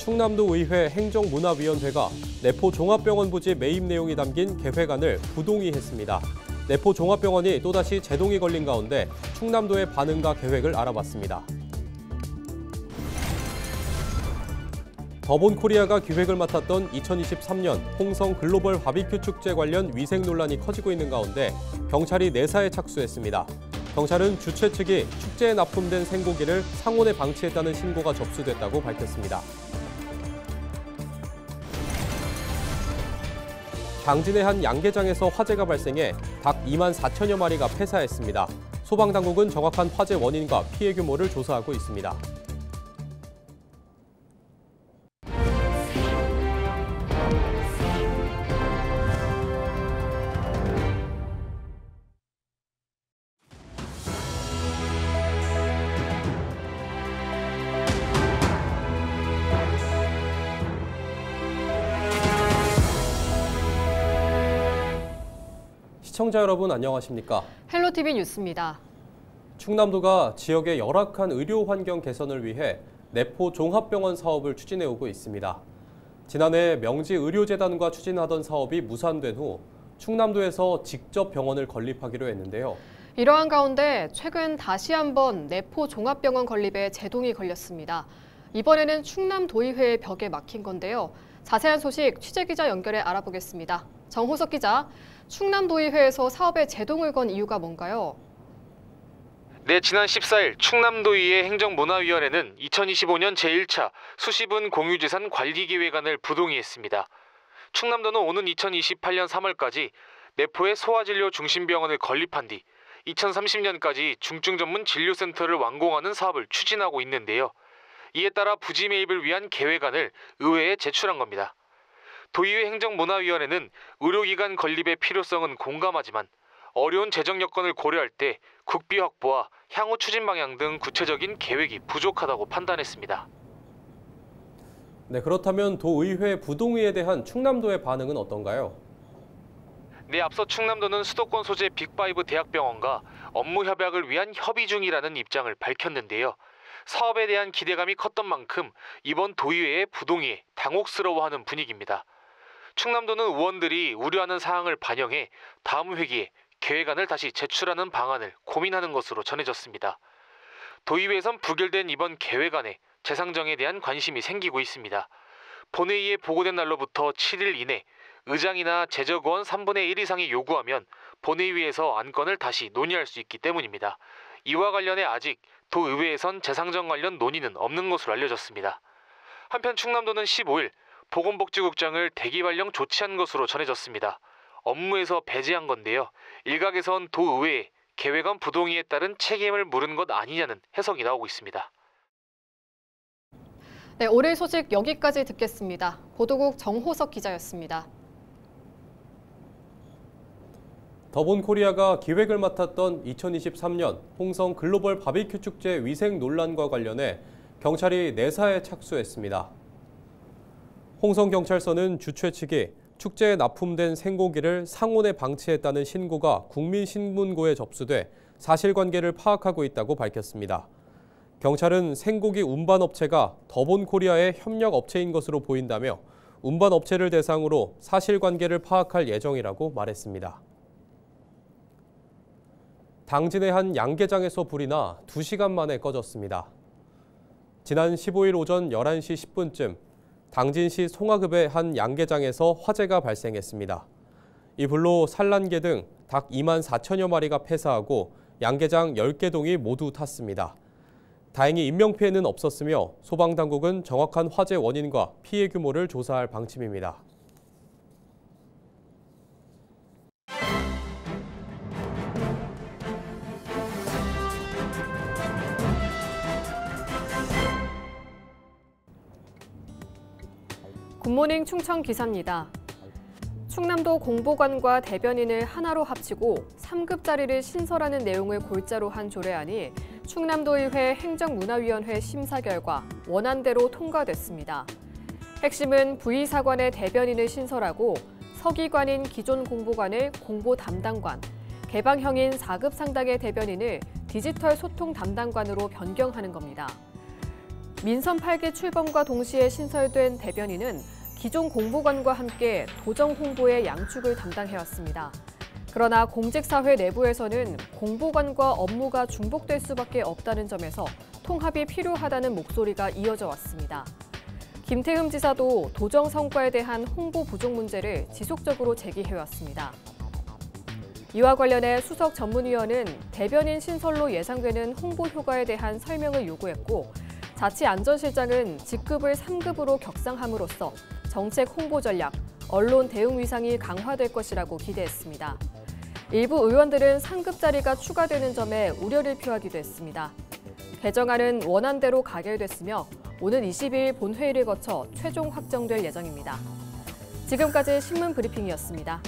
충남도의회 행정문화위원회가 내포 종합병원 부지 매입 내용이 담긴 계획안을 부동의했습니다. 내포 종합병원이 또다시 제동이 걸린 가운데 충남도의 반응과 계획을 알아봤습니다. 더본코리아가 기획을 맡았던 2023년 홍성 글로벌 바비큐 축제 관련 위생 논란이 커지고 있는 가운데 경찰이 내사에 착수했습니다. 경찰은 주최 측이 축제에 납품된 생고기를 상온에 방치했다는 신고가 접수됐다고 밝혔습니다. 당진의 한 양계장에서 화재가 발생해 닭 2만 4천여 마리가 폐사했습니다. 소방당국은 정확한 화재 원인과 피해 규모를 조사하고 있습니다. 시청자 여러분 안녕하십니까? 헬로티비 뉴스입니다. 충남도가 지역의 열악한 의료 환경 개선을 위해 내포 종합병원 사업을 추진해오고 있습니다. 지난해 명지의료재단과 추진하던 사업이 무산된 후 충남도에서 직접 병원을 건립하기로 했는데요. 이러한 가운데 최근 다시 한번 내포 종합병원 건립에 제동이 걸렸습니다. 이번에는 충남도의회의 벽에 막힌 건데요. 자세한 소식 취재기자 연결해 알아보겠습니다. 정호석 기자, 충남도의회에서 사업에 제동을 건 이유가 뭔가요? 네, 지난 14일 충남도의회 행정문화위원회는 2025년 제1차 수시분 공유재산 관리계획안을 부동의했습니다. 충남도는 오는 2028년 3월까지 내포에 소아진료 중심병원을 건립한 뒤 2030년까지 중증전문 진료센터를 완공하는 사업을 추진하고 있는데요. 이에 따라 부지 매입을 위한 계획안을 의회에 제출한 겁니다. 도의회 행정문화위원회는 의료기관 건립의 필요성은 공감하지만 어려운 재정 여건을 고려할 때 국비 확보와 향후 추진 방향 등 구체적인 계획이 부족하다고 판단했습니다. 네, 그렇다면 도의회 부동의에 대한 충남도의 반응은 어떤가요? 네, 앞서 충남도는 수도권 소재 빅5 대학병원과 업무 협약을 위한 협의 중이라는 입장을 밝혔는데요. 사업에 대한 기대감이 컸던 만큼 이번 도의회의 부동의에 당혹스러워하는 분위기입니다. 충남도는 의원들이 우려하는 사항을 반영해 다음 회기에 계획안을 다시 제출하는 방안을 고민하는 것으로 전해졌습니다. 도의회에선 부결된 이번 계획안에 재상정에 대한 관심이 생기고 있습니다. 본회의에 보고된 날로부터 7일 이내 의장이나 제적의원 3분의 1 이상이 요구하면 본회의에서 안건을 다시 논의할 수 있기 때문입니다. 이와 관련해 아직 도의회에선 재상정 관련 논의는 없는 것으로 알려졌습니다. 한편 충남도는 15일 보건복지국장을 대기 발령 조치한 것으로 전해졌습니다. 업무에서 배제한 건데요. 일각에선 도의회에 계획안 부동의에 따른 책임을 물은 것 아니냐는 해석이 나오고 있습니다. 네, 올해 소식 여기까지 듣겠습니다. 보도국 정호석 기자였습니다. 더본코리아가 기획을 맡았던 2023년 홍성 글로벌 바비큐 축제 위생 논란과 관련해 경찰이 내사에 착수했습니다. 홍성경찰서는 주최 측이 축제에 납품된 생고기를 상온에 방치했다는 신고가 국민신문고에 접수돼 사실관계를 파악하고 있다고 밝혔습니다. 경찰은 생고기 운반업체가 더본코리아의 협력업체인 것으로 보인다며 운반업체를 대상으로 사실관계를 파악할 예정이라고 말했습니다. 당진의 한 양계장에서 불이 나 2시간 만에 꺼졌습니다. 지난 15일 오전 11시 10분쯤 당진시 송화급의 한 양계장에서 화재가 발생했습니다. 이 불로 산란개 등 닭 2만 4천여 마리가 폐사하고 양계장 10개 동이 모두 탔습니다. 다행히 인명피해는 없었으며 소방당국은 정확한 화재 원인과 피해 규모를 조사할 방침입니다. 굿모닝 충청 기사입니다. 충남도 공보관과 대변인을 하나로 합치고 3급 자리를 신설하는 내용을 골자로 한 조례안이 충남도의회 행정문화위원회 심사 결과 원안대로 통과됐습니다. 핵심은 부의사관의 대변인을 신설하고 서기관인 기존 공보관을 공보 담당관, 개방형인 4급 상당의 대변인을 디지털 소통 담당관으로 변경하는 겁니다. 민선 8기 출범과 동시에 신설된 대변인은 기존 공보관과 함께 도정 홍보의 양축을 담당해왔습니다. 그러나 공직사회 내부에서는 공보관과 업무가 중복될 수밖에 없다는 점에서 통합이 필요하다는 목소리가 이어져 왔습니다. 김태흠 지사도 도정 성과에 대한 홍보 부족 문제를 지속적으로 제기해왔습니다. 이와 관련해 수석 전문위원은 대변인 신설로 예상되는 홍보 효과에 대한 설명을 요구했고, 자치안전실장은 직급을 3급으로 격상함으로써 정책 홍보 전략, 언론 대응 위상이 강화될 것이라고 기대했습니다. 일부 의원들은 상급 자리가 추가되는 점에 우려를 표하기도 했습니다. 개정안은 원안대로 가결됐으며 오는 22일 본회의를 거쳐 최종 확정될 예정입니다. 지금까지 신문 브리핑이었습니다.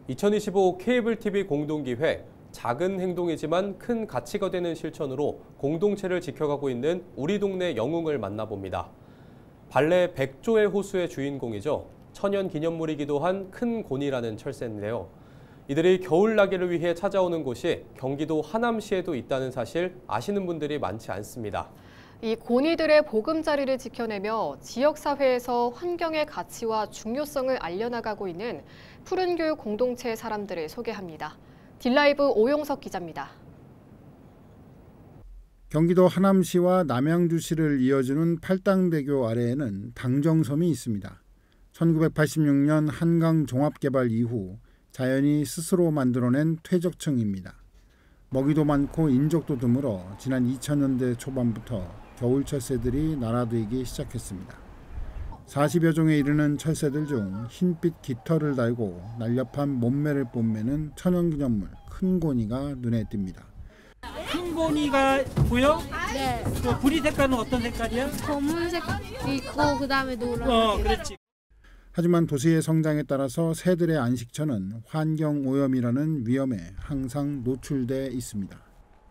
(2025) 케이블 TV 공동기회 작은 행동이지만 큰 가치가 되는 실천으로 공동체를 지켜가고 있는 우리 동네 영웅을 만나봅니다. 발레 백조의 호수의 주인공이죠. 천연 기념물이기도 한 큰 곤이라는 철새인데요. 이들이 겨울나기를 위해 찾아오는 곳이 경기도 하남시에도 있다는 사실 아시는 분들이 많지 않습니다. 이 곤이들의 보금자리를 지켜내며 지역사회에서 환경의 가치와 중요성을 알려나가고 있는 푸른교육 공동체 사람들을 소개합니다. 딜라이브 오용석 기자입니다. 경기도 하남시와 남양주시를 이어주는 팔당대교 아래에는 당정섬이 있습니다. 1986년 한강 종합개발 이후 자연이 스스로 만들어낸 퇴적층입니다. 먹이도 많고 인적도 드물어 지난 2000년대 초반부터 겨울 철새들이 날아들기 시작했습니다. 40여 종에 이르는 철새들 중 흰빛 깃털을 달고 날렵한 몸매를 뽐내는 천연기념물 큰 곤이가 눈에 띕니다. 큰 곤이가 보여? 네. 그 부리 색깔은 어떤 색깔이야? 검은색 있고 그다음에 노란색. 그렇지. 하지만 도시의 성장에 따라서 새들의 안식처는 환경 오염이라는 위험에 항상 노출돼 있습니다.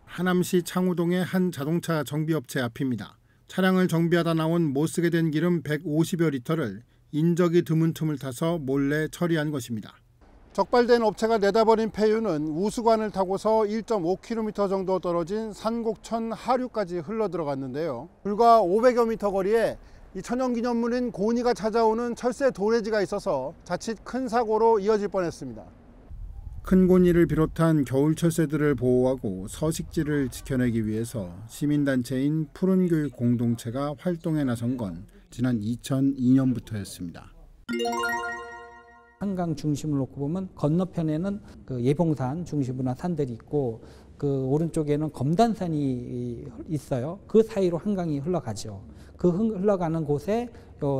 하남시 창우동의 한 자동차 정비업체 앞입니다. 차량을 정비하다 나온 못 쓰게 된 기름 150여 리터를 인적이 드문 틈을 타서 몰래 처리한 것입니다. 적발된 업체가 내다버린 폐유는 우수관을 타고서 1.5km 정도 떨어진 산곡천 하류까지 흘러들어갔는데요. 불과 500여 미터 거리에 이 천연기념물인 곤이가 찾아오는 철새 도래지가 있어서 자칫 큰 사고로 이어질 뻔했습니다. 큰 곤이를 비롯한 겨울 철새들을 보호하고 서식지를 지켜내기 위해서 시민단체인 푸른교육 공동체가 활동에 나선 건 지난 2002년부터였습니다. 한강 중심을 놓고 보면 건너편에는 그 예봉산 중심으로 한 산들이 있고 그 오른쪽에는 검단산이 있어요. 그 사이로 한강이 흘러가죠. 그 흘러가는 곳에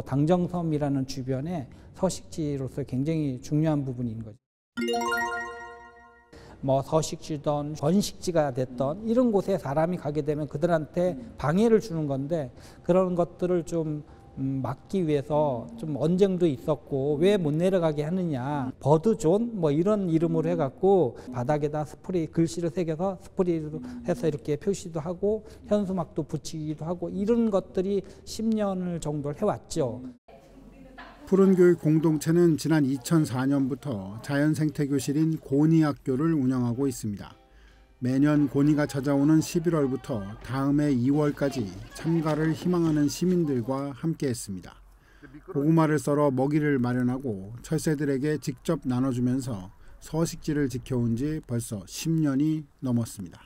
당정섬이라는 주변에 서식지로서 굉장히 중요한 부분인 거죠. 뭐 서식지든 번식지가 됐던 이런 곳에 사람이 가게 되면 그들한테 방해를 주는 건데 그런 것들을 좀 막기 위해서 좀 언쟁도 있었고 왜 못 내려가게 하느냐, 버드존 뭐 이런 이름으로 해갖고 바닥에다 스프레이 글씨를 새겨서 스프레이로 해서 이렇게 표시도 하고 현수막도 붙이기도 하고 이런 것들이 10년을 정도 해왔죠. 푸른교육 공동체는 지난 2004년부터 자연생태교실인 곤이학교를 운영하고 있습니다. 매년 곤이가 찾아오는 11월부터 다음해 2월까지 참가를 희망하는 시민들과 함께했습니다. 고구마를 썰어 먹이를 마련하고 철새들에게 직접 나눠주면서 서식지를 지켜온 지 벌써 10년이 넘었습니다.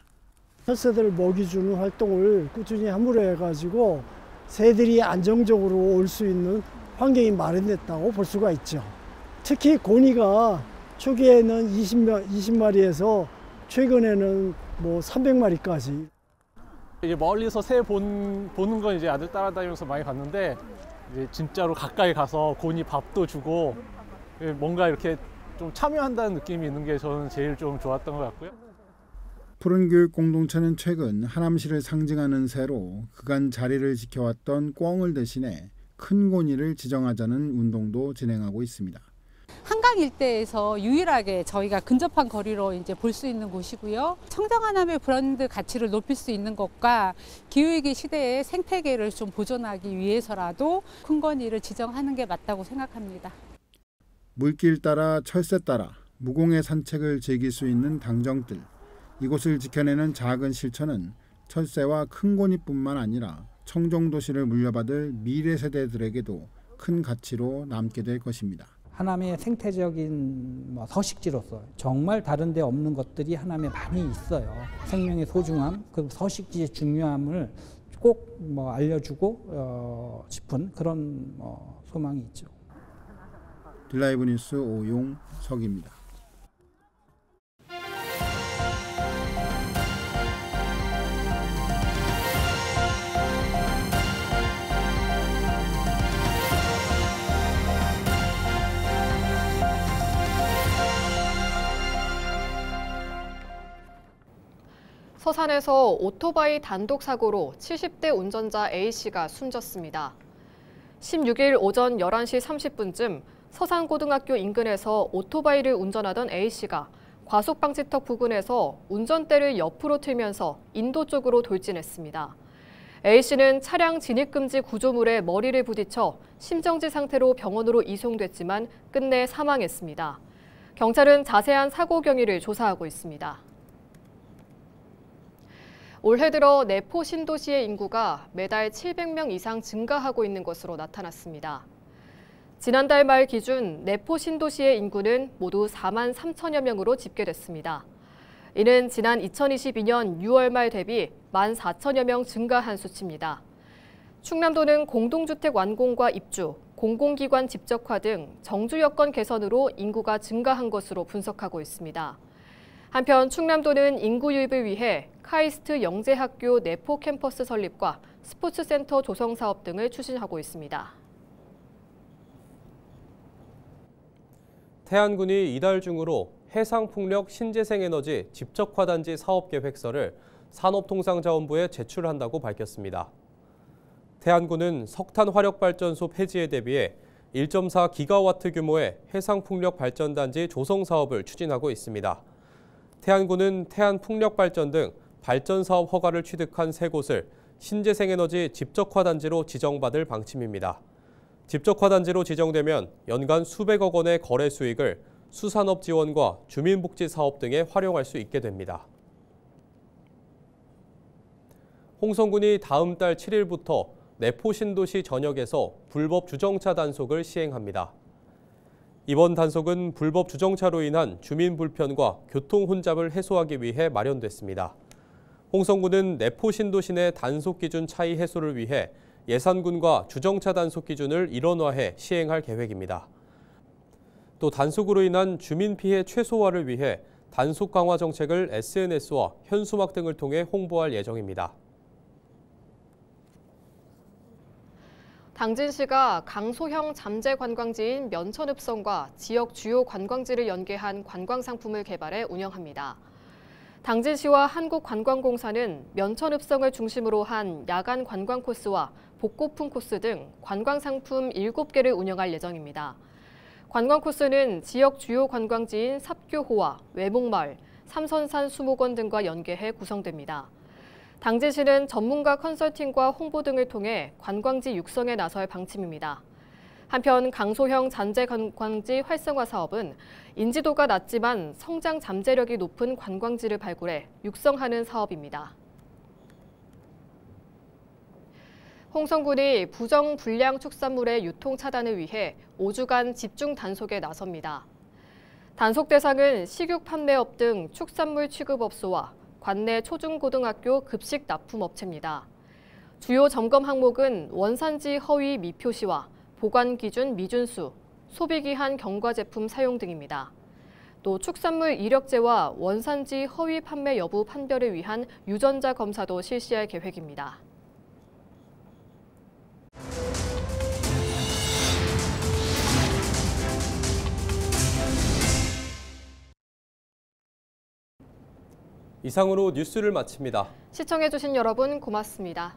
철새들 먹이 주는 활동을 꾸준히 함으로 해가지고 새들이 안정적으로 올 수 있는 환경이 마련됐다고 볼 수가 있죠. 특히 곤이가 초기에는 20마리에서 최근에는 뭐 300마리까지. 이제 멀리서 새 보는 건 이제 아들 따라다니면서 많이 봤는데 이제 진짜로 가까이 가서 곤이 밥도 주고 뭔가 이렇게 좀 참여한다는 느낌이 있는 게 저는 제일 좀 좋았던 것 같고요. 푸른교육 공동체는 최근 하남시를 상징하는 새로 그간 자리를 지켜왔던 꿩을 대신해 큰 곤이를 지정하자는 운동도 진행하고 있습니다. 한강 일대에서 유일하게 저희가 근접한 거리로 이제 볼 수 있는 곳이고요. 청정하남의 브랜드 가치를 높일 수 있는 것과 기후위기 시대의 생태계를 좀 보존하기 위해서라도 큰건이를 지정하는 게 맞다고 생각합니다. 물길 따라 철새 따라 무공해 산책을 즐길 수 있는 당정들. 이곳을 지켜내는 작은 실천은 철새와 큰고니뿐만 아니라 청정도시를 물려받을 미래 세대들에게도 큰 가치로 남게 될 것입니다. 하남의 생태적인 서식지로서 정말 다른 데 없는 것들이 하남에 많이 있어요. 생명의 소중함, 그 서식지의 중요함을 꼭 알려주고 싶은 그런 소망이 있죠. 딜라이브 뉴스 오용석입니다. 서산에서 오토바이 단독 사고로 70대 운전자 A씨가 숨졌습니다. 16일 오전 11시 30분쯤 서산고등학교 인근에서 오토바이를 운전하던 A씨가 과속방지턱 부근에서 운전대를 옆으로 틀면서 인도 쪽으로 돌진했습니다. A씨는 차량 진입금지 구조물에 머리를 부딪혀 심정지 상태로 병원으로 이송됐지만 끝내 사망했습니다. 경찰은 자세한 사고 경위를 조사하고 있습니다. 올해 들어 내포 신도시의 인구가 매달 700명 이상 증가하고 있는 것으로 나타났습니다. 지난달 말 기준 내포 신도시의 인구는 모두 4만 3천여 명으로 집계됐습니다. 이는 지난 2022년 6월 말 대비 1만 4천여 명 증가한 수치입니다. 충남도는 공동주택 완공과 입주, 공공기관 집적화 등 정주 여건 개선으로 인구가 증가한 것으로 분석하고 있습니다. 한편 충남도는 인구 유입을 위해 카이스트 영재학교 내포 캠퍼스 설립과 스포츠센터 조성 사업 등을 추진하고 있습니다. 태안군이 이달 중으로 해상풍력 신재생에너지 집적화단지 사업계획서를 산업통상자원부에 제출한다고 밝혔습니다. 태안군은 석탄화력발전소 폐지에 대비해 1.4기가와트 규모의 해상풍력 발전단지 조성 사업을 추진하고 있습니다. 태안군은 태안풍력발전 등 발전사업 허가를 취득한 3곳을 신재생에너지 집적화단지로 지정받을 방침입니다. 집적화단지로 지정되면 연간 수백억 원의 거래 수익을 수산업 지원과 주민복지 사업 등에 활용할 수 있게 됩니다. 홍성군이 다음 달 7일부터 내포 신도시 전역에서 불법 주정차 단속을 시행합니다. 이번 단속은 불법 주정차로 인한 주민 불편과 교통 혼잡을 해소하기 위해 마련됐습니다. 홍성군은 내포 신도시 내 단속 기준 차이 해소를 위해 예산군과 주정차 단속 기준을 일원화해 시행할 계획입니다. 또 단속으로 인한 주민 피해 최소화를 위해 단속 강화 정책을 SNS와 현수막 등을 통해 홍보할 예정입니다. 당진시가 강소형 잠재 관광지인 면천읍성과 지역 주요 관광지를 연계한 관광상품을 개발해 운영합니다. 당진시와 한국관광공사는 면천읍성을 중심으로 한 야간 관광 코스와 복고풍 코스 등 관광상품 7개를 운영할 예정입니다. 관광 코스는 지역 주요 관광지인 삽교호와 외목마을, 삼선산 수목원 등과 연계해 구성됩니다. 당진시는 전문가 컨설팅과 홍보 등을 통해 관광지 육성에 나설 방침입니다. 한편 강소형 잠재 관광지 활성화 사업은 인지도가 낮지만 성장 잠재력이 높은 관광지를 발굴해 육성하는 사업입니다. 홍성군이 부정 불량 축산물의 유통 차단을 위해 5주간 집중 단속에 나섭니다. 단속 대상은 식육 판매업 등 축산물 취급업소와 관내 초중고등학교 급식 납품업체입니다. 주요 점검 항목은 원산지 허위 미표시와 보관 기준 미준수, 소비기한 경과 제품 사용 등입니다. 또 축산물 이력제와 원산지 허위 판매 여부 판별을 위한 유전자 검사도 실시할 계획입니다. 이상으로 뉴스를 마칩니다. 시청해주신 여러분 고맙습니다.